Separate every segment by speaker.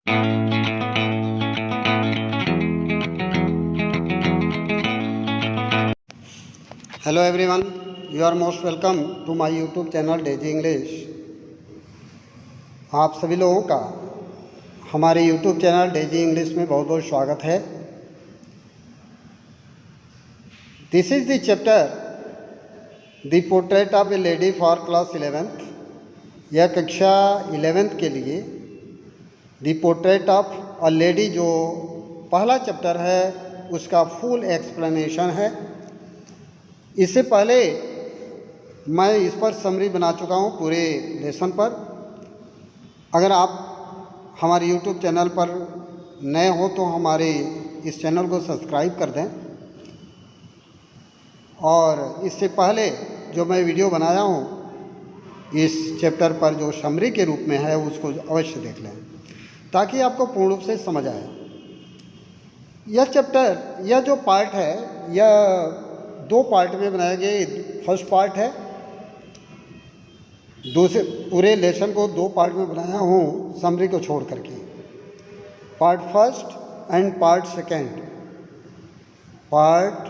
Speaker 1: Hello everyone, you are most welcome to my YouTube channel Daisy English. आप सभी लोगों का हमारे यूट्यूब चैनल डेजी इंग्लिश में बहुत बहुत स्वागत है। This is the chapter the portrait of A lady for class 11th। यह कक्षा 11th के लिए the portrait of a lady जो पहला चैप्टर है उसका फुल एक्सप्लेनेशन है। इससे पहले मैं इस पर समरी बना चुका हूँ पूरे लेसन पर। अगर आप हमारे यूट्यूब चैनल पर नए हो तो हमारे इस चैनल को सब्सक्राइब कर दें, और इससे पहले जो मैं वीडियो बनाया हूँ इस चैप्टर पर जो समरी के रूप में है उसको अवश्य देख लें ताकि आपको पूर्ण रूप से समझ आए। यह चैप्टर, यह जो पार्ट है, यह दो पार्ट में बनाया गया। फर्स्ट पार्ट है, दूसरे पूरे लेसन को दो पार्ट में बनाया हूँ समरी को छोड़ करके। Part first and part second, part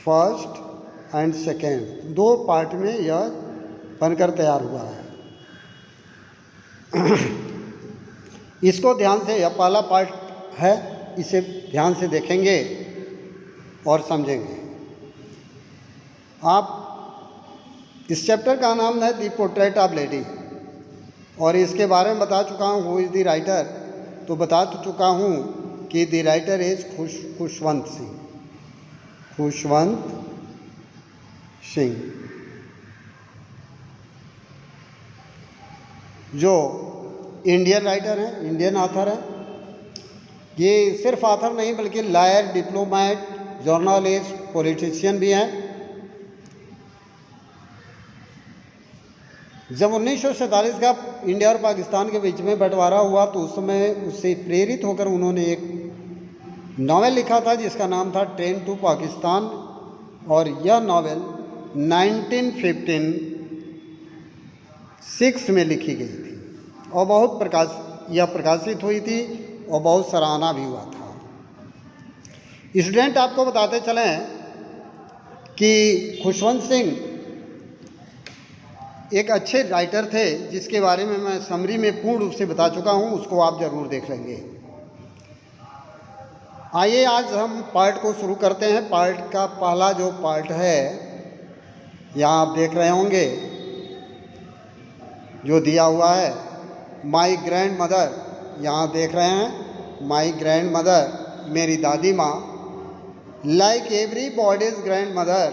Speaker 1: first and second, दो पार्ट में यह बनकर तैयार हुआ है। इसको ध्यान से, यह पहला पार्ट है, इसे ध्यान से देखेंगे और समझेंगे। आप, इस चैप्टर का नाम है द पोर्ट्रेट ऑफ लेडी, और इसके बारे में बता चुका हूँ हु इज़ द राइटर। तो बता चुका हूँ कि the writer is Khushwant Singh. Khushwant Singh जो इंडियन राइटर हैं, इंडियन ऑथर हैं। ये सिर्फ ऑथर नहीं बल्कि लॉयर, डिप्लोमेट, जर्नलिस्ट, पॉलिटिशियन भी हैं। जब 1947 का इंडिया और पाकिस्तान के बीच में बंटवारा हुआ तो उस समय उससे प्रेरित होकर उन्होंने एक नावल लिखा था जिसका नाम था ट्रेन टू पाकिस्तान, और यह नावल 1956 में लिखी गई थी और बहुत प्रकाशित हुई थी और बहुत सराहना भी हुआ था। स्टूडेंट, आपको बताते चलें कि खुशवंत सिंह एक अच्छे राइटर थे जिसके बारे में मैं समरी में पूर्ण रूप से बता चुका हूँ, उसको आप ज़रूर देख लेंगे। आइए आज हम पार्ट को शुरू करते हैं। पार्ट का पहला जो पार्ट है यहाँ आप देख रहे होंगे जो दिया हुआ है, माई ग्रैंड मदर। यहाँ देख रहे हैं माई ग्रैंड मदर, मेरी दादी माँ। Like everybody's grandmother,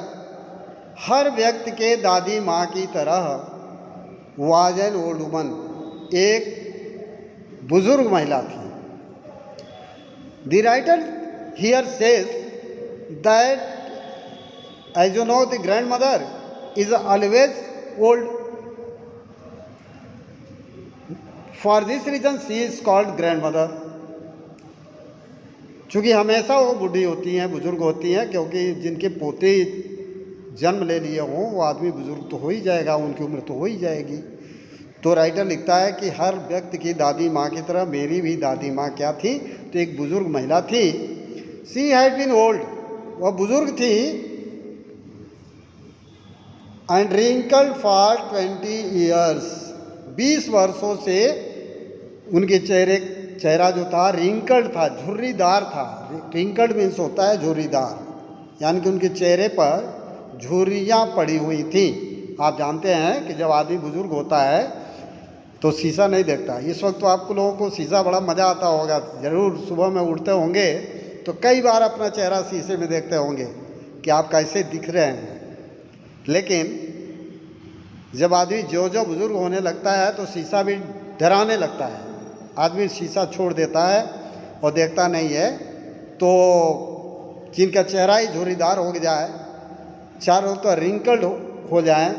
Speaker 1: हर व्यक्ति के दादी माँ की तरह वाज एन ओल्ड वुमन, एक बुजुर्ग महिला थी। The writer here says that as you know the grandmother is always old, for this reason she is called grandmother. चूँकि हमेशा वो बूढ़ी होती हैं, बुजुर्ग होती हैं, क्योंकि जिनके पोते जन्म ले लिए हों वो आदमी बुजुर्ग तो हो ही जाएगा, उनकी उम्र तो हो ही जाएगी। तो राइटर लिखता है कि हर व्यक्ति की दादी माँ की तरह मेरी भी दादी माँ क्या थी, तो एक बुजुर्ग महिला थी। शी हैड बीन ओल्ड, वह बुजुर्ग थी, एंड रिंकल्ड फॉर 20 ईयर्स, 20 वर्षों से उनके चेहरा जो था रिंकल्ड था, झुर्रीदार था। रिंकल्ड मीन्स होता है झुर्रीदार, यानी कि उनके चेहरे पर झुर्रियाँ पड़ी हुई थी। आप जानते हैं कि जब आदमी बुजुर्ग होता है तो शीशा नहीं देखता। इस वक्त तो आपको लोगों को शीशा बड़ा मज़ा आता होगा, ज़रूर सुबह में उठते होंगे तो कई बार अपना चेहरा शीशे में देखते होंगे कि आप कैसे दिख रहे हैं। लेकिन जब आदमी जो बुजुर्ग होने लगता है तो शीशा भी डराने लगता है। आदमी शीशा छोड़ देता है और देखता नहीं है, तो जिनका चेहरा ही झुर्रीदार हो जाए, चारों तो रिंकल्ड हो जाए,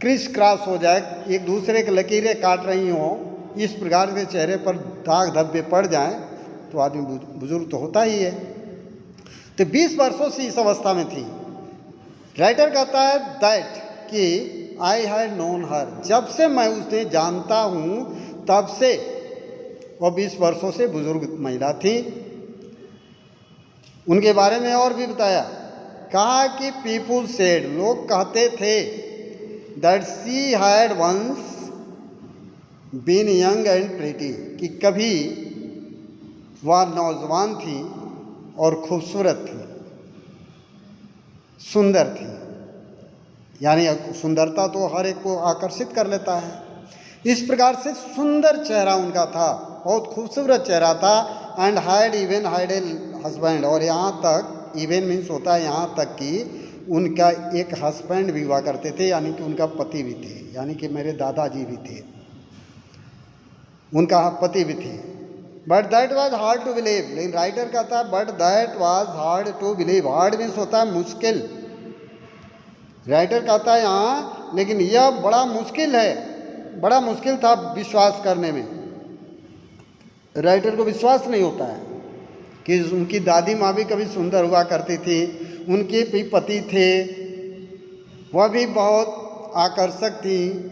Speaker 1: क्रिस क्रॉस हो जाए, एक दूसरे के लकीरें काट रही हों, इस प्रकार के चेहरे पर दाग धब्बे पड़ जाएं, तो आदमी बुजुर्ग तो होता ही है। तो 20 वर्षों से इस अवस्था में थी। राइटर कहता है दैट कि आई हैड नोन हर, जब से मैं उसे जानता हूँ तब से और 20 वर्षों से बुजुर्ग महिला थी। उनके बारे में और भी बताया, कहा कि पीपुल सेड, लोग कहते थे, that she had once been young and pretty, कि कभी वह नौजवान थी और खूबसूरत थी, सुंदर थी। यानी सुंदरता तो हर एक को आकर्षित कर लेता है। इस प्रकार से सुंदर चेहरा उनका था, बहुत खूबसूरत चेहरा था। And had even had a husband, और यहाँ तक, इवन मीन्स होता है यहाँ तक कि उनका एक हस्बैंड भी हुआ करते थे, यानी कि उनका पति भी थे, यानी कि मेरे दादाजी भी थे, उनका पति भी थे। But that was hard to believe, लेकिन राइटर कहता है but that was hard to believe. Hard means होता है मुश्किल। राइटर कहता है यहाँ, लेकिन यह बड़ा मुश्किल है, बड़ा मुश्किल था विश्वास करने में। राइटर को विश्वास नहीं होता है कि उनकी दादी माँ भी कभी सुंदर हुआ करती थी, उनके भी पति थे, वह भी बहुत आकर्षक थी,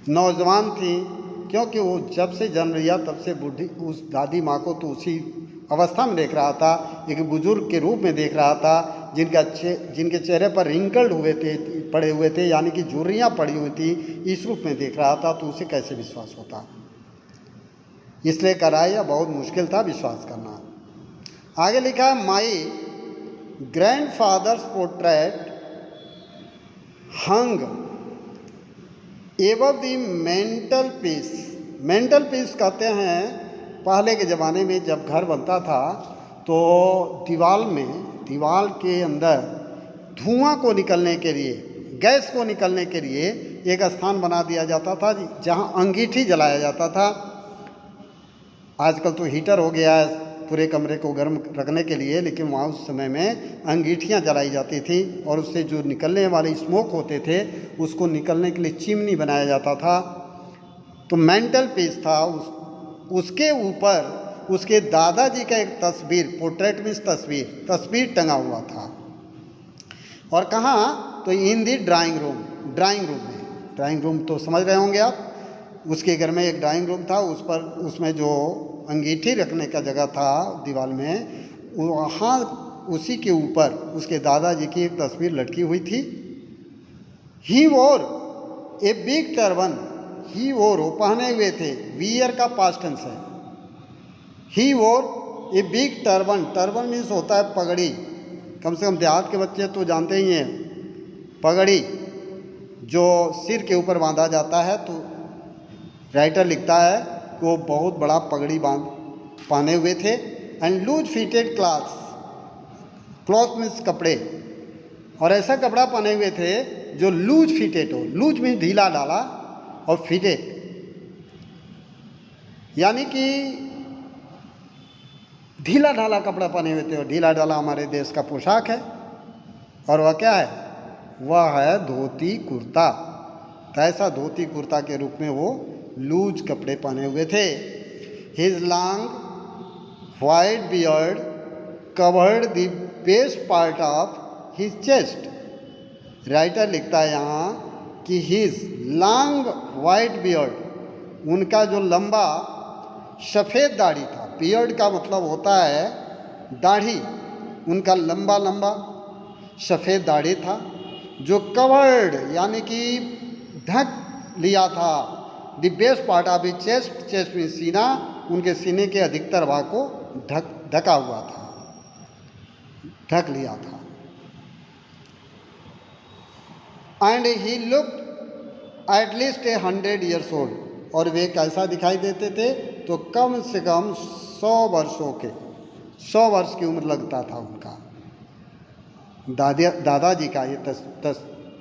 Speaker 1: नौजवान थी, क्योंकि वो जब से जन्म लिया तब से बूढ़ी, उस दादी माँ को तो उसी अवस्था में देख रहा था, एक बुजुर्ग के रूप में देख रहा था, जिनके चेहरे पर रिंकल्ड हुए थे, पड़े हुए थे, यानी कि झुर्रियाँ पड़ी हुई थी, इस रूप में देख रहा था, तो उसे कैसे विश्वास होता। इसलिए कराया बहुत मुश्किल था विश्वास करना। आगे लिखा है, my grandfather's portrait hung above the mantelpiece. Mantelpiece कहते हैं, पहले के ज़माने में जब घर बनता था तो दीवार के अंदर धुआं को निकलने के लिए, गैस को निकलने के लिए एक स्थान बना दिया जाता था जहां अंगीठी जलाया जाता था। आजकल तो हीटर हो गया है पूरे कमरे को गर्म रखने के लिए, लेकिन वहाँ उस समय में अंगीठियाँ जलाई जाती थी, और उससे जो निकलने वाले स्मोक होते थे उसको निकलने के लिए चिमनी बनाया जाता था। तो मेंटल पीस था, उसके ऊपर उसके दादाजी का एक तस्वीर, पोर्ट्रेट मीन्स तस्वीर टंगा हुआ था। और कहाँ, तो इन दी ड्राइंग रूम में। ड्राइंग रूम तो समझ रहे होंगे आप, उसके घर में एक ड्राइंग रूम था, उसमें जो अंगीठी रखने का जगह था दीवार में, वहाँ उसी के ऊपर उसके दादाजी की एक तस्वीर लटकी हुई थी। ही वोर ए बिग टर्बन, ही वोर, वो पहने हुए थे, वियर का पास्ट टेंस है। ही वोर ए बिग टर्बन मीन्स होता है पगड़ी। कम से कम देहात के बच्चे तो जानते ही हैं, पगड़ी जो सिर के ऊपर बांधा जाता है। तो राइटर लिखता है कि वो बहुत बड़ा पगड़ी पहने हुए थे। And loose fitted cloth means कपड़े, और ऐसा कपड़ा पहने हुए थे जो लूज फिटेड हो। लूज मीन्स ढीला डाला, और फिटेड यानी कि ढीला ढाला कपड़ा पहने हुए थे। और ढीला ढाला हमारे देश का पोशाक है, और वह क्या है, वह है धोती कुर्ता। तो ऐसा धोती कुर्ता के रूप में वो लूज कपड़े पहने हुए थे। His long white beard covered the best part of his chest. Writer लिखता है यहाँ कि हिज लॉन्ग वाइट बियर्ड, उनका जो लंबा सफ़ेद दाढ़ी था, बियर्ड का मतलब होता है दाढ़ी, उनका लंबा सफ़ेद दाढ़ी था, जो कवर्ड यानी कि ढक लिया था the best part of chest में सीना, उनके सीने के अधिकतर भाग को ढका हुआ था, ढक लिया था। And he looked at least 100 years old, और वे कैसा दिखाई देते थे, तो कम से कम 100 वर्ष की उम्र लगता था उनका। दादाजी का ये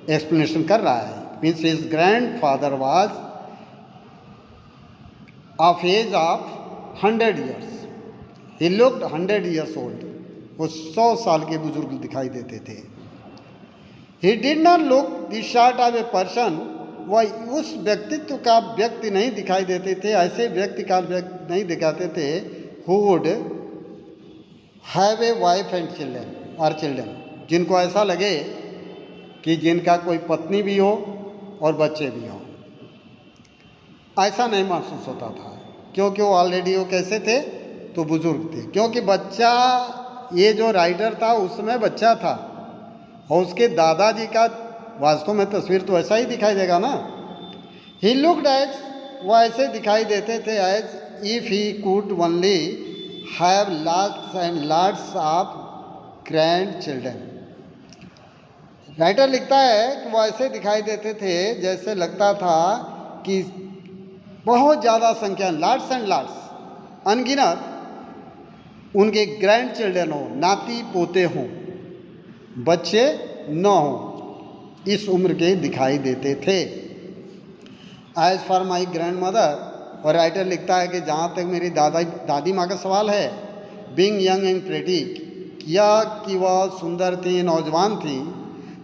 Speaker 1: एक्सप्लेनेशन कर रहा है। Means his grandfather was of age of 100 years, he looked 100 years old, वो 100 साल के बुजुर्ग दिखाई देते थे। He did not look the short of a person, वह उस व्यक्तित्व का व्यक्ति नहीं दिखाई देते थे, ऐसे व्यक्ति का व्यक्ति नहीं दिखाते थे who would have a wife and children, जिनको ऐसा लगे कि जिनका कोई पत्नी भी हो और बच्चे भी हों। ऐसा नहीं महसूस होता था क्योंकि वो ऑलरेडी वो कैसे थे, तो बुजुर्ग थे। क्योंकि बच्चा, ये जो राइटर था उसमें बच्चा था, और उसके दादाजी का वास्तव में तस्वीर तो ऐसा ही दिखाई देगा ना। ही लुक्ड एज, वो ऐसे दिखाई देते थे as if he could only have lots and lots of grandchildren. Writer लिखता है कि वो ऐसे दिखाई देते थे जैसे लगता था कि बहुत ज़्यादा संख्या, लॉट्स एंड लॉट्स, अनगिनत उनके ग्रैंड चिल्ड्रन हो, नाती पोते हों, बच्चे न हों, इस उम्र के दिखाई देते थे। As for my grandmother, और राइटर लिखता है कि जहाँ तक मेरी दादी माँ का सवाल है, बीइंग यंग एंड प्रेटी, किया कि वह सुंदर थी, नौजवान थी,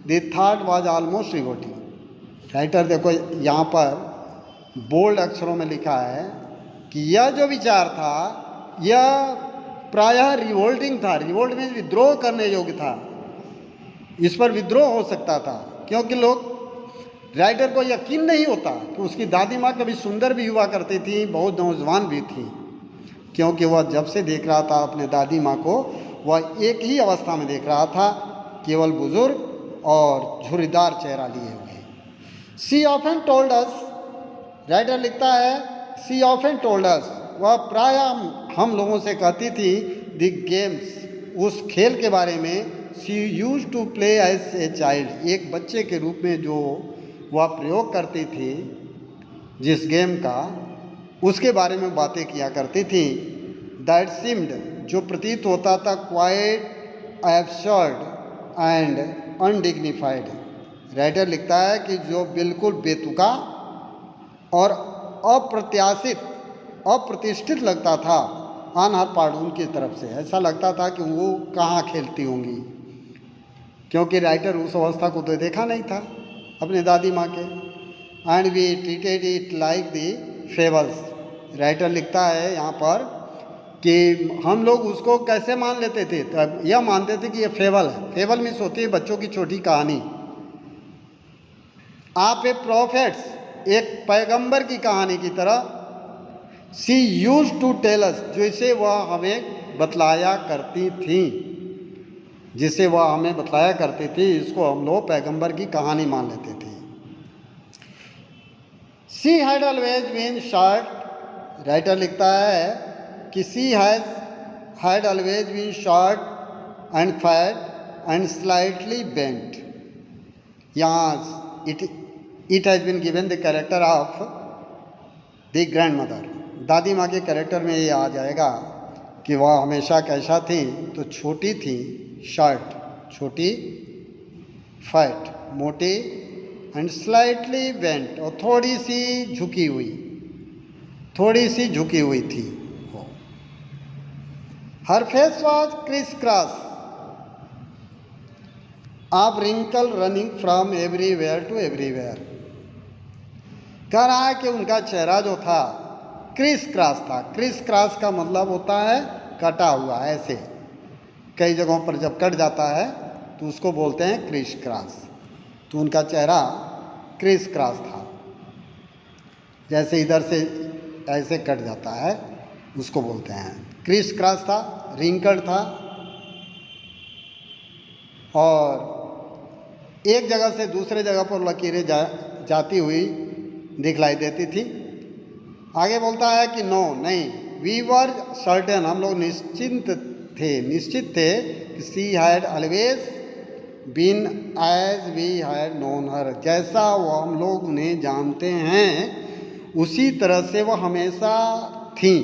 Speaker 1: the thought was almost revolting. Writer देखो यहाँ पर बोल्ड अक्षरों में लिखा है कि यह जो विचार था यह प्रायः रिवोल्टिंग था। रिवोल्ट में विद्रोह करने योग्य था, इस पर विद्रोह हो सकता था, क्योंकि लोग, राइटर को यकीन नहीं होता कि उसकी दादी माँ कभी सुंदर भी हुआ करती थी, बहुत नौजवान भी थी, क्योंकि वह जब से देख रहा था अपने दादी माँ को, वह एक ही अवस्था में देख रहा था, केवल बुजुर्ग और झुर्रीदार चेहरा लिए हुए। सी ऑफन टोल्ड अस, राइटर लिखता है, सी ऑफन टोल्ड अस, वह प्रायः हम लोगों से कहती थी, द गेम्स, उस खेल के बारे में, she use to play as a child, एक बच्चे के रूप में जो वह प्रयोग करती थी, जिस गेम का, उसके बारे में बातें किया करती थी। दैट सीम्ड, जो प्रतीत होता था, quite absurd and undignified. Writer लिखता है कि जो बिल्कुल बेतुका और अप्रत्याशित, अप्रतिष्ठित लगता था ऑन हर पार्ट, उनकी तरफ से ऐसा लगता था कि वो कहाँ खेलती होंगी, क्योंकि राइटर उस अवस्था को तो देखा नहीं था अपने दादी माँ के। And we treated it like the fables. Writer लिखता है यहाँ पर कि हम लोग उसको कैसे मान लेते थे, तो यह मानते थे कि ये फेबल है। फेबल मीन्स होती है बच्चों की छोटी कहानी। आप ए प्रॉफिट्स, एक पैगंबर की कहानी की तरह। सी यूज टू टेल अस, जिसे वह हमें बतलाया करती थी, जिसे वह हमें बतलाया करती थी, इसको हम लोग पैगंबर की कहानी मान लेते थे। She had always been short, writer लिखता है कि she had always been short and fat and slightly bent. यहाँ it has been given the character of the grandmother. दादी माँ के कैरेक्टर में ये आ जाएगा कि वह हमेशा कैसा थी, तो छोटी थी, शॉर्ट छोटी, फैट मोटी, एंड स्लाइटली बेंट, और थोड़ी सी झुकी हुई, थोड़ी सी झुकी हुई थी। Her face was criss cross of wrinkle running from everywhere to everywhere. कह रहा है कि उनका चेहरा जो था क्रिस क्रॉस था। क्रिस क्रॉस का मतलब होता है कटा हुआ, ऐसे कई जगहों पर जब कट जाता है तो उसको बोलते हैं क्रिस क्रॉस। तो उनका चेहरा क्रिस क्रॉस था, जैसे इधर से ऐसे कट जाता है उसको बोलते हैं क्रिस क्रॉस था, रिंकल्ड था, और एक जगह से दूसरे जगह पर लकीरें जाती हुई दिखलाई देती थी। आगे बोलता है कि नो, नहीं, वी वर सर्टेन, हम लोग निश्चित थे कि she had always been as we had known her, जैसा वो हम लोग उन्हें जानते हैं उसी तरह से वो हमेशा थी,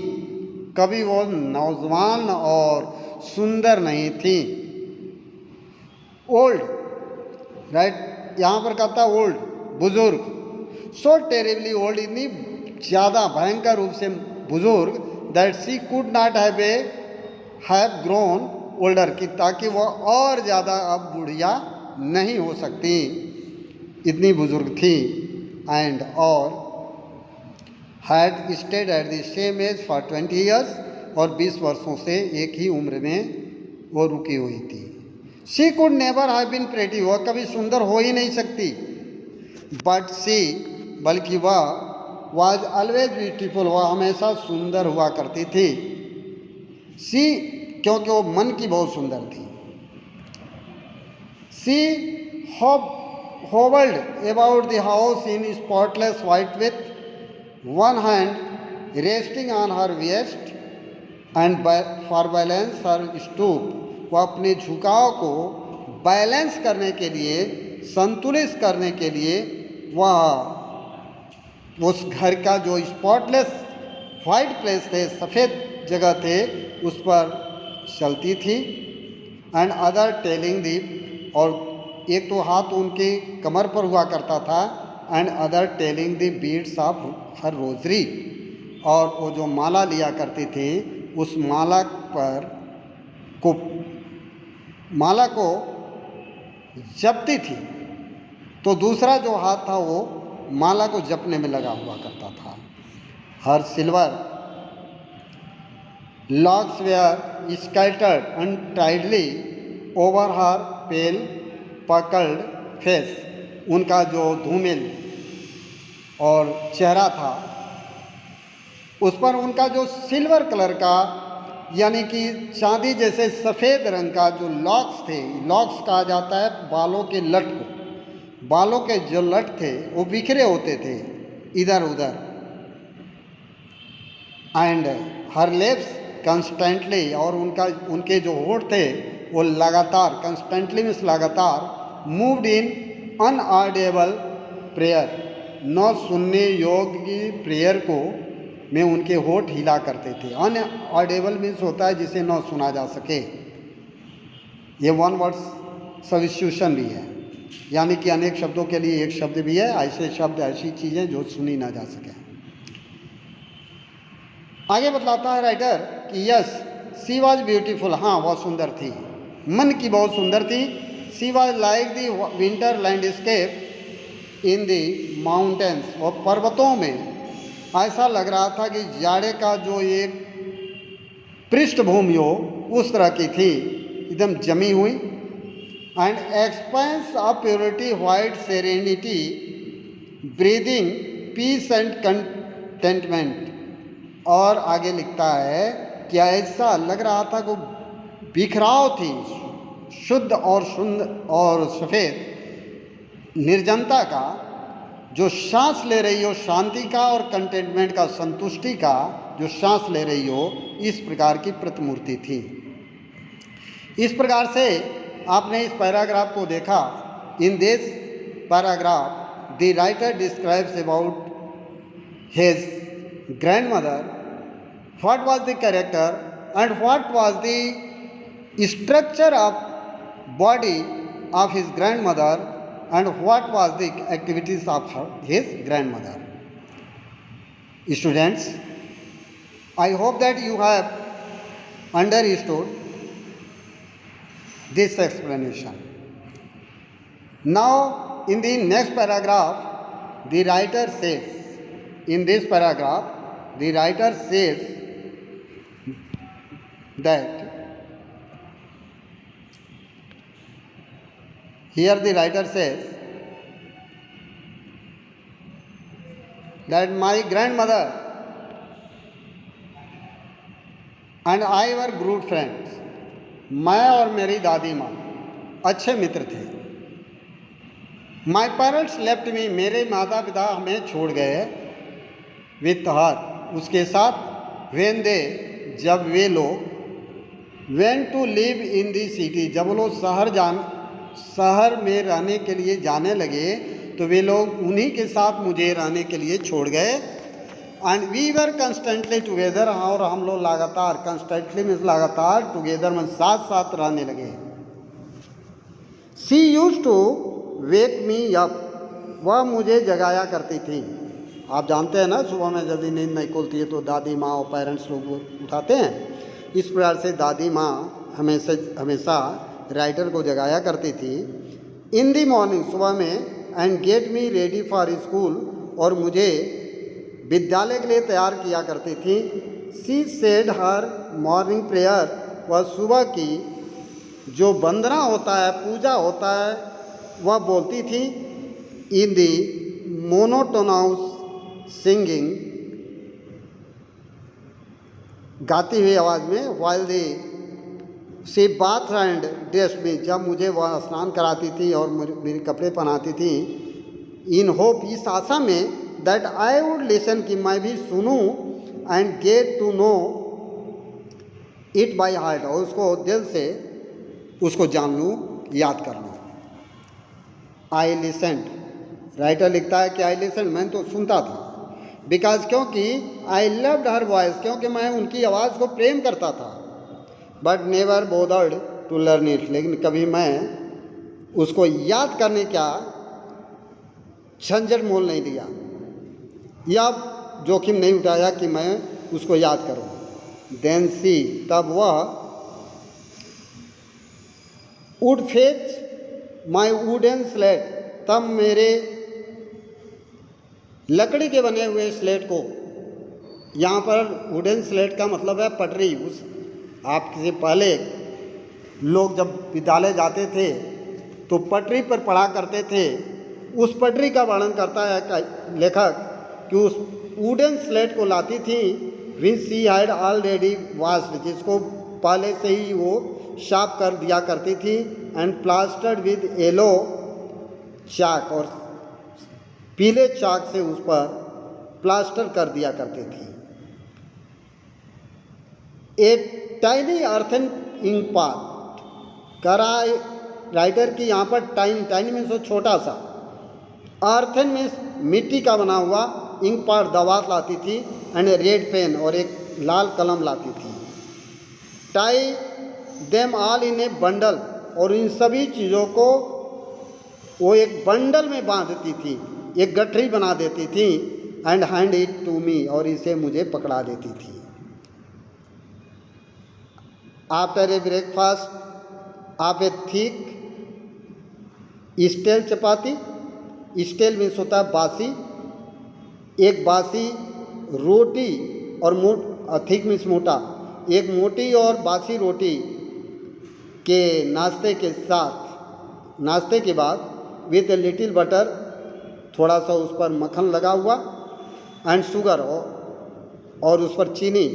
Speaker 1: कभी वो नौजवान और सुंदर नहीं थी। ओल्ड, राइट, यहाँ पर कहता ओल्ड, बुजुर्ग, सो टेरिबली ओल्ड, इतनी ज़्यादा भयंकर रूप से बुजुर्ग, that she could not have grown older, की ताकि वह और ज़्यादा अब बुढ़िया नहीं हो सकती, इतनी बुजुर्ग थी। एंड और had stayed at the same age for 20 years, और 20 वर्षों से एक ही उम्र में वो रुकी हुई थी। She could never have been pretty, वह कभी सुंदर हो ही नहीं सकती। बट सी, बल्कि वह वॉज ऑलवेज ब्यूटीफुल, वह हमेशा सुंदर हुआ करती थी। सी, क्योंकि वो मन की बहुत सुंदर थी। सी hovered about the house in spotless white with one hand resting on her waist and for balance her stoop, वो अपने झुकाव को बैलेंस करने के लिए, संतुलित करने के लिए वह उस घर का जो स्पॉटलेस वाइट प्लेस थे, सफ़ेद जगह थे, उस पर चलती थी। एंड अदर टेलिंग दी, और एक तो हाथ उनके कमर पर हुआ करता था, and other telling the beads of her rosary, और वो जो माला लिया करती थी उस माला को जपती थी, तो दूसरा जो हाथ था वो माला को जपने में लगा हुआ करता था। Her silver locks were scattered untidily over her pale puckered face, उनका जो धूमिल और चेहरा था उस पर उनका जो सिल्वर कलर का, यानी कि चांदी जैसे सफ़ेद रंग का जो लॉक्स थे, लॉक्स कहा जाता है बालों के लट को, बालों के जो लट थे वो बिखरे होते थे इधर उधर। एंड हर लिप्स कंस्टेंटली, और उनके जो होठ थे वो लगातार, कंस्टेंटली मीन्स लगातार, मूव्ड इन अनऑडिबल प्रेयर, न सुनने योग्य प्रेयर को में उनके होठ हिला करते थे। अनऑडिबल मीन्स होता है जिसे न सुना जा सके, ये वन वर्ड सब्स्टिट्यूशन भी है, यानी कि अनेक शब्दों के लिए एक शब्द भी है, ऐसे शब्द, ऐसी चीज़ें जो सुनी ना जा सके। आगे बतलाता है राइटर कि यस सी वॉज ब्यूटीफुल, हाँ वह सुंदर थी, मन की बहुत सुंदर थी। She was like the winter landscape in the mountains, और पर्वतों में ऐसा लग रहा था कि जाड़े का जो एक पृष्ठभूमि हो उस तरह की थी, एकदम जमी हुई। And expanse of purity white serenity breathing peace and contentment, और आगे लिखता है कि ऐसा लग रहा था कि बिखराव थी, शुद्ध और सफ़ेद निर्जनता का, जो सांस ले रही हो शांति का, और कंटेंटमेंट का, संतुष्टि का जो सांस ले रही हो, इस प्रकार की प्रतिमूर्ति थी। इस प्रकार से आपने इस पैराग्राफ को देखा। In this paragraph the writer describes about his grandmother, what was the character and what was the structure of body of his grandmother, and what was the activities of his grandmother. Students, I hope that you have understood this explanation. Now in the next paragraph the writer says, in this paragraph the writer says that, here the writer says that my grandmother and I were good friends, मैं और मेरी दादी माँ अच्छे मित्र थे। My parents left me, मेरे माता पिता हमें छोड़ गए, with her, उसके साथ, when they, जब वे लोग, went to live in the city, जब वो लोग शहर में रहने के लिए जाने लगे, तो वे लोग उन्हीं के साथ मुझे रहने के लिए छोड़ गए। And we were constantly together, और हम लोग लगातार, कंस्टेंटली मीन्स लगातार, टुगेदर में साथ साथ रहने लगे। She used to wake me up, वह मुझे जगाया करती थी। आप जानते हैं ना, सुबह में जल्दी नींद नहीं खुलती है तो दादी माँ और पेरेंट्स लोग उठाते हैं। इस प्रकार से दादी माँ हमेशा राइटर को जगाया करती थी। इन दी मॉर्निंग, सुबह में, and get me ready for school, और मुझे विद्यालय के लिए तैयार किया करती थी। She said her morning prayer, वह सुबह की जो वंदना होता है, पूजा होता है, वह बोलती थी। इन दी मोनोटोनस सिंगिंग, गाती हुई आवाज़ में, while the she bath and dressed me, जब मुझे वह स्नान कराती थी और मेरे कपड़े पहनाती थी, इन होप, इस आशा में, दैट आई वुड लिसन, कि मैं भी सुनूं, and get to know it by heart, और उसको दिल से उसको जान लूँ, याद कर लूँ। आई लिसेंड, राइटर लिखता है कि आई लिसेंड, मैं तो सुनता था, बिकॉज, क्योंकि आई लव्ड हर वॉइस, क्योंकि मैं उनकी आवाज़ को प्रेम करता था, but never bothered to learn it, लेकिन कभी मैं उसको याद करने का झंझट मोल नहीं लिया या जोखिम नहीं उठाया कि मैं उसको याद करूं। देन सी, तब वह would fetch my wooden slate, तब मेरे लकड़ी के बने हुए स्लेट को, यहाँ पर वुडन स्लेट का मतलब है पटरी, उस आपसे पहले लोग जब विद्यालय जाते थे तो पटरी पर पढ़ा करते थे, उस पटरी का वर्णन करता है लेखक कि उस वुडन स्लेट को लाती थी, which she had already washed, जिसको पहले से ही वो साफ कर दिया करती थी, एंड प्लास्टर्ड विद येलो चाक, और पीले चाक से उस पर प्लास्टर कर दिया करती थी। एक टाइनी अर्थन इंक पार्ट, करा राइटर की यहाँ पर टाइनी में छोटा सा, अर्थन में मिट्टी का बना हुआ, इंक पार्ट दवात लाती थी, एंड रेड पेन, और एक लाल कलम लाती थी। Tie them all in A bundle, और इन सभी चीज़ों को वो एक बंडल में बांधती थी, एक गठरी बना देती थी, and hand it to me, और इसे मुझे पकड़ा देती थी। After a breakfast of a thick stale chapati, stale means होता है बासी, एक बासी रोटी, और थिक मीन्स मोटा, एक मोटी और बासी रोटी के नाश्ते के साथ, नाश्ते के बाद, विथ ए लिटिल बटर, थोड़ा सा उस पर मक्खन लगा हुआ, एंड शुगर, और उस पर चीनी,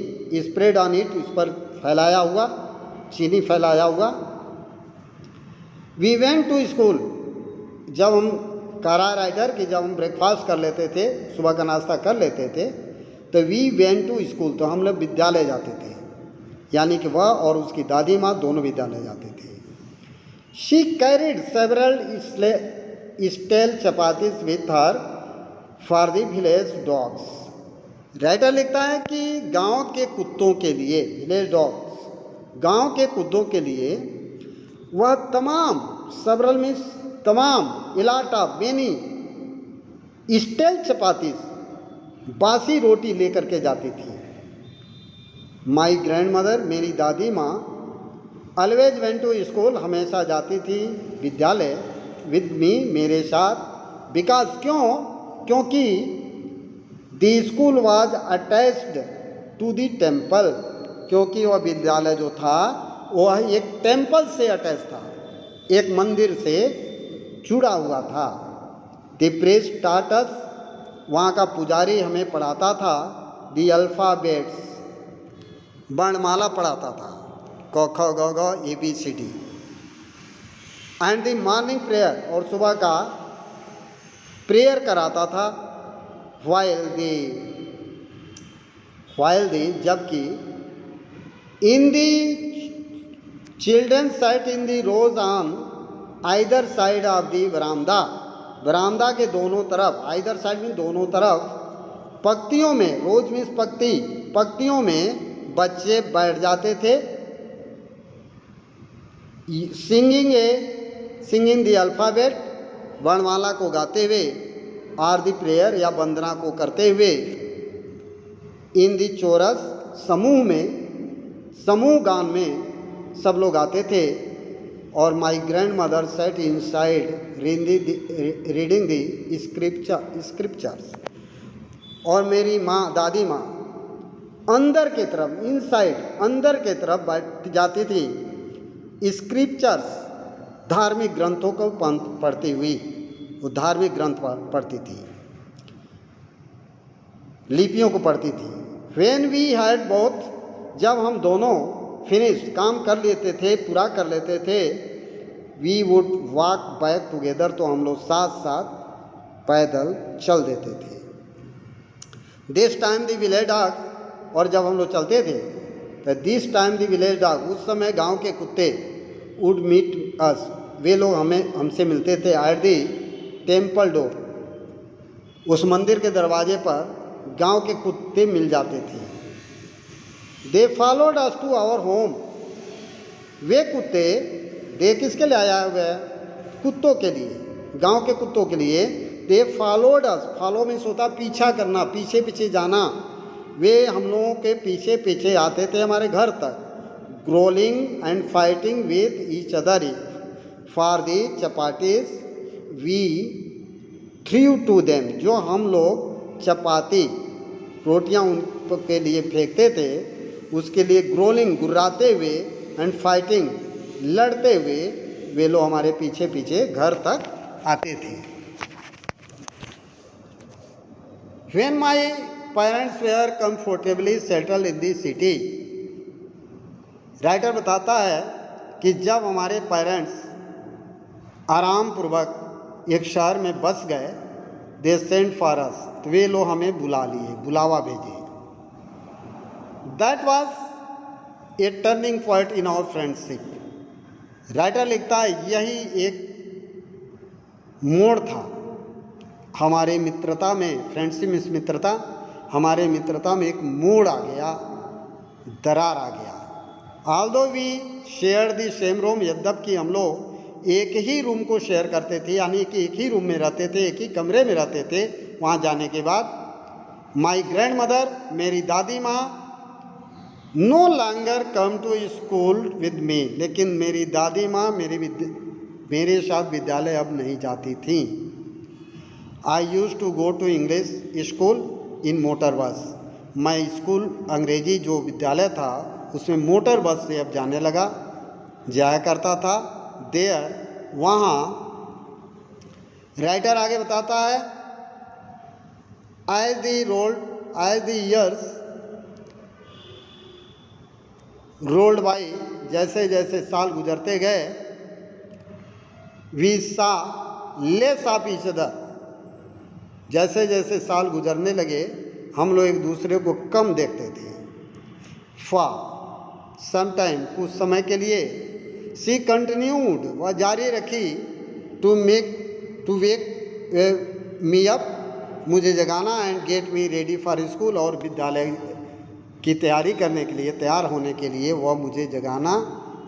Speaker 1: स्प्रेड ऑन इट, उस पर फैलाया हुआ, चीनी फैलाया हुआ। वी वेंट टू स्कूल, जब हम करा राइटर कि जब हम ब्रेकफास्ट कर लेते थे, सुबह का नाश्ता कर लेते थे, तो वी वेंट टू स्कूल, तो हम लोग विद्यालय जाते थे, यानी कि वह और उसकी दादी माँ दोनों विद्यालय जाते थे। She carried several stale chapatis with her for the village dogs, writer लिखता है कि गांव के कुत्तों के लिए, विलेज डॉग्स, गांव के कुत्तों के लिए वह तमाम, सेवरल मीन्स तमाम, इलाटा मेनी, स्टेल चपातीज, बासी रोटी लेकर के जाती थी। माई ग्रैंड मदर, मेरी दादी माँ, ऑलवेज वेंट टू स्कूल, हमेशा जाती थी विद्यालय, विद मी, मेरे साथ, बिकॉज, क्योंकि the school was attached to the temple, क्योंकि वह विद्यालय जो था वह एक टेम्पल से अटैच था, एक मंदिर से जुड़ा हुआ था। द प्रीस्ट टॉट अस, वहाँ का पुजारी हमें पढ़ाता था, द अल्फ़ाबेट्स, वर्णमाला पढ़ाता था, क ख ग घ ABCD, and the morning prayer, और सुबह का प्रेयर कराता था, while the जबकि in the children sat in the rows on either side of the बरामदा, बरामदा के दोनों तरफ, आइदर साइड में दोनों तरफ, पंक्तियों में, रोज मीन्स पंक्ति, पंक्तियों में बच्चे बैठ जाते थे। सिंगिंग दी अल्फ़ाबेट, वर्णमाला को गाते हुए, आर दी प्रेयर या वंदना को करते हुए, इन दी चोरस, समूह में, समूह गान में सब लोग आते थे। और my grand mother said in side reading the scriptures, और मेरी माँ, दादी माँ अंदर के तरफ, इनसाइड, अंदर के तरफ बैठ जाती थी, स्क्रिप्चर्स, धार्मिक ग्रंथों को पढ़ती हुई, वो धार्मिक ग्रंथ पढ़ती थी। लिपियों को पढ़ती थी। व्हेन वी हैड बोथ, जब हम दोनों फिनिश्ड, काम कर लेते थे, पूरा कर लेते थे, we would walk back together, तो हम लोग साथ साथ पैदल चल देते थे। This time the village dog, और जब हम लोग चलते थे तो this time the village dog, उस समय गांव के कुत्ते, वुड मीट अस, वे लोग हमसे मिलते थे। एट दी टेम्पल डोर, उस मंदिर के दरवाजे पर गांव के कुत्ते मिल जाते थे। They followed us to our home, वे कुत्ते, दे किसके लिए आया हुआ है? कुत्तों के लिए, गांव के कुत्तों के लिए। दे फॉलोड अस, फॉलो मीन्स होता पीछा करना, पीछे पीछे जाना। वे हम लोगों के पीछे पीछे आते थे हमारे घर तक। Growling and fighting with each other for the chapatis we threw to them, जो हम लोग चपाती रोटियां उनके लिए फेंकते थे, उसके लिए ग्रोलिंग, गुर्राते हुए, एंड फाइटिंग, लड़ते हुए, वे लोग हमारे पीछे पीछे घर तक आते थे। When my parents were comfortably settled in the city, writer बताता है कि जब हमारे पेरेंट्स आराम पूर्वक एक शहर में बस गए, दे सेंट फॉर अस, तो वे लोग हमें बुला लिए, बुलावा भेजे। That was a turning point in our friendship, writer लिखता है यही एक मोड़ था हमारे मित्रता में। फ्रेंडशिप मीन्स मित्रता, हमारे मित्रता में एक मोड़ आ गया, दरार आ गया। Although we share the same room, यद्यपि हम लोग एक ही रूम को शेयर करते थे, यानी कि एक ही रूम में रहते थे, एक ही कमरे में रहते थे। वहाँ जाने के बाद माई ग्रैंड मदर, मेरी दादी माँ, no longer come to school with me, लेकिन मेरी दादी माँ मेरे साथ विद्यालय अब नहीं जाती थी। I used to go to English school in motor bus, मैं स्कूल अंग्रेजी जो विद्यालय था उसमें मोटर बस से अब जाने लगा, जाया करता था। देयर, वहाँ, राइटर आगे बताता है, as the years rolled by, जैसे जैसे साल गुजरते गए, we saw less of each other, जैसे जैसे साल गुजरने लगे हम लोग एक दूसरे को कम देखते थे। फॉर सम टाइम, कुछ समय के लिए, सी कंटिन्यूड, वह जारी रखी, टू वेक मी अप, मुझे जगाना, and get me ready for school, और विद्यालय की तैयारी करने के लिए, तैयार होने के लिए वह मुझे जगाना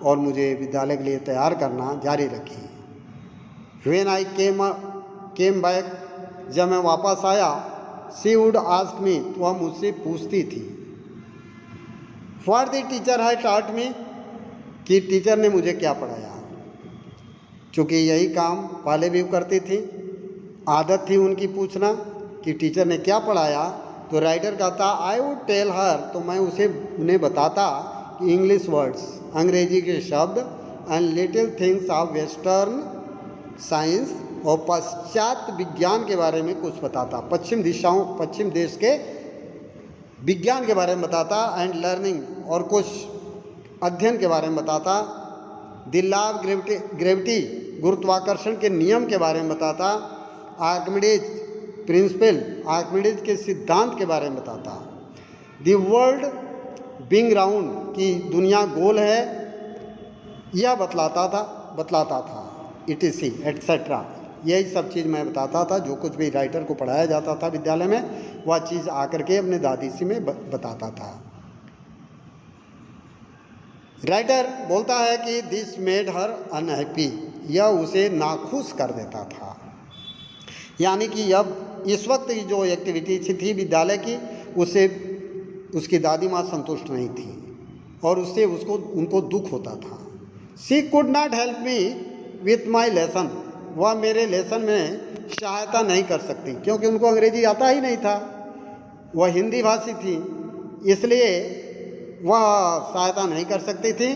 Speaker 1: और मुझे विद्यालय के लिए तैयार करना जारी रखी। व्हेन आई केम बैक, जब मैं वापस आया, शी वुड आस्क मी, तो वह मुझसे पूछती थी, व्हाट द टीचर है टॉट मी, कि टीचर ने मुझे क्या पढ़ाया। चूँकि यही काम पहले भी करती थी, आदत थी उनकी पूछना कि टीचर ने क्या पढ़ाया। तो राइटर कहता, आई वुड टेल हर, तो मैं उन्हें बताता कि इंग्लिश वर्ड्स, अंग्रेजी के शब्द, and little things of western science, और पाश्चात्य विज्ञान के बारे में कुछ बताता, पश्चिम देश के विज्ञान के बारे में बताता, एंड लर्निंग, और कुछ अध्ययन के बारे में बताता, द लॉ ऑफ ग्रेविटी, गुरुत्वाकर्षण के नियम के बारे में बताता, आर्किमिडीज प्रिंसिपल, आर्किमिडीज के सिद्धांत के बारे में बताता, द वर्ल्ड बिंग राउंड, की दुनिया गोल है, यह बतलाता था, etc एट्सेट्रा, यही सब चीज़ मैं बताता था। जो कुछ भी राइटर को पढ़ाया जाता था विद्यालय में, वह चीज़ आकर के अपने दादी से में बताता था। राइटर बोलता है कि दिस मेड हर अनहैप्पी, यह उसे नाखुश कर देता था, यानी कि अब इस वक्त की जो एक्टिविटी थी विद्यालय की, उससे उसकी दादी माँ संतुष्ट नहीं थी और उससे उनको दुख होता था। She could not help me with my lesson, वह मेरे लेसन में सहायता नहीं कर सकती, क्योंकि उनको अंग्रेजी आता ही नहीं था, वह हिंदी भाषी थी, इसलिए वह सहायता नहीं कर सकती थी।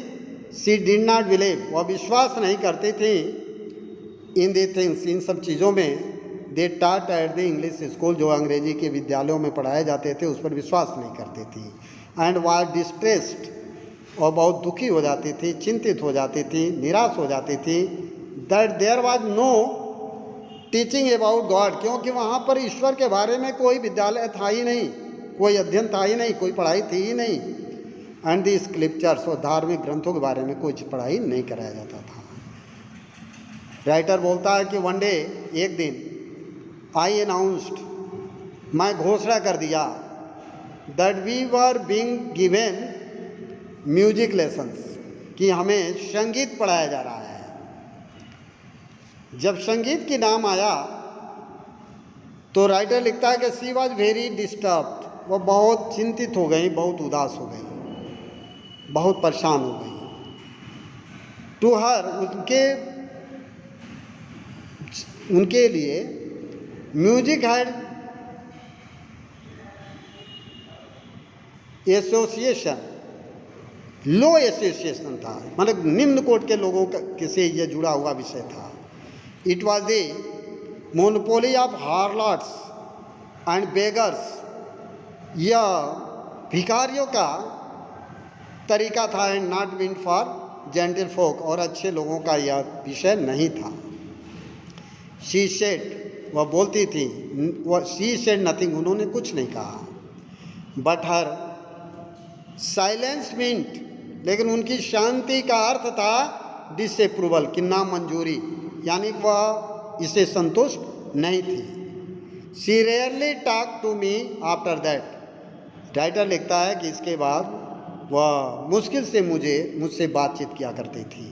Speaker 1: शी डिड नॉट बिलीव, वह विश्वास नहीं करती थी इन दी थिंग्स, इन सब चीज़ों में, दे टाट एट द इंग्लिश स्कूल, जो अंग्रेजी के विद्यालयों में पढ़ाए जाते थे उस पर विश्वास नहीं करती थी। एंड वाज डिस्ट्रेस्ड, और बहुत दुखी हो जाती थी, चिंतित हो जाती थी, निराश हो जाती थी। That there was no teaching about God, क्योंकि वहाँ पर ईश्वर के बारे में कोई विद्यालय था ही नहीं, कोई अध्ययन था ही नहीं, कोई पढ़ाई थी ही नहीं। एंड दी स्क्रिप्चर्स, और धार्मिक ग्रंथों के बारे में कोई पढ़ाई नहीं कराया जाता था। राइटर बोलता है कि वन डे, एक दिन, आई अनाउंस्ड, मैं घोषणा कर दिया, that we were being given music lessons, कि हमें संगीत पढ़ाया जा रहा है। जब संगीत की नाम आया तो राइटर लिखता है कि शी वॉज वेरी डिस्टर्ब्ड, वो बहुत चिंतित हो गई, बहुत उदास हो गई, बहुत परेशान हो गई। टू हर, उनके लिए music had association, low association था, मतलब निम्न कोट के लोगों का से यह जुड़ा हुआ विषय था। It was the monopoly of harlots and beggars, यह भिखारियों का तरीका था, and not meant for gentle folk, और अच्छे लोगों का यह विषय नहीं था। शी सेड, वह बोलती थी, वह शी सेड नथिंग, उन्होंने कुछ नहीं कहा। बट हर साइलेंस मींट, लेकिन उनकी शांति का अर्थ था डिसअप्रूवल, कि ना मंजूरी, यानी वह इससे संतुष्ट नहीं थी। She rarely talk to me after that, writer लिखता है कि इसके बाद वह मुश्किल से मुझसे बातचीत किया करती थी।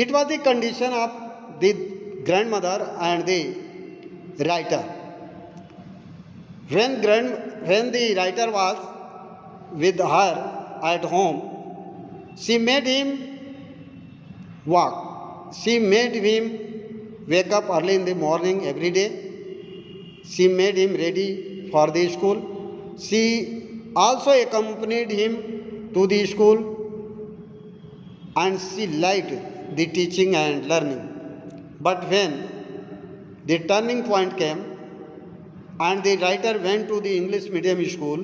Speaker 1: It was the condition of the grand mother and the writer. When the writer was with her at home, she made him walk. She made him wake up early in the morning every day. She made him ready for the school. She also accompanied him to the school, and she liked the teaching and learning. But when the turning point came, and the writer went to the English medium school,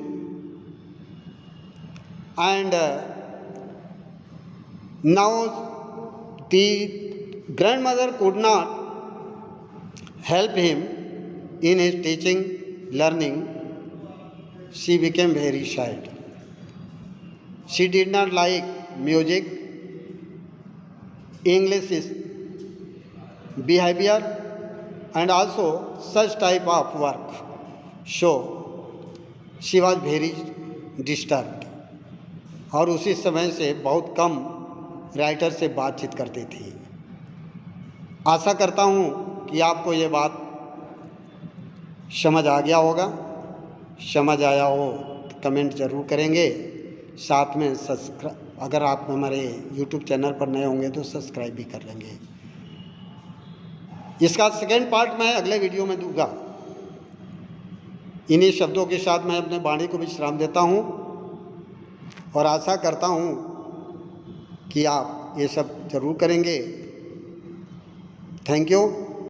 Speaker 1: and now the grandmother could not help him in his teaching, learning. She became very sad. She did not like music, English behavior, and also such type of work. So she was very disturbed, और उसी समय से बहुत कम writer से बातचीत करती थी। आशा करता हूँ कि आपको ये बात समझ आ गया होगा। समझ आया हो तो कमेंट ज़रूर करेंगे। साथ में अगर आप हमारे YouTube चैनल पर नए होंगे तो सब्सक्राइब भी कर लेंगे। इसका सेकेंड पार्ट मैं अगले वीडियो में दूंगा। इन्हीं शब्दों के साथ मैं अपने वाणी को विश्राम देता हूँ, और आशा करता हूँ कि आप ये सब जरूर करेंगे। Thank you.